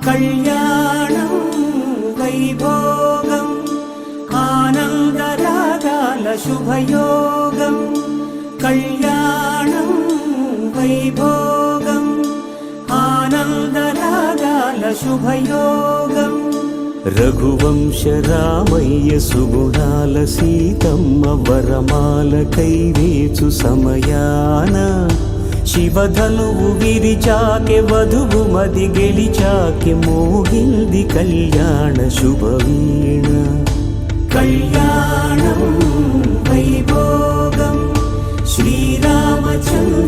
కళ్యాణం వైభోగం ఆనందరాగాల శుభయోగం కళ్యాణం వైభోగం ఆనందరాగాల శుభయోగం రఘువంశ రామయ్య సుగుణాల సీతమ్మ వరమాల కైవేచు సమయాన శివధనువు విరిచాకె వధువు మది గెలిచాకె మోగింది కళ్యాణ శుభవీణ కళ్యాణం వైభోగం శ్రీరామచంద్ర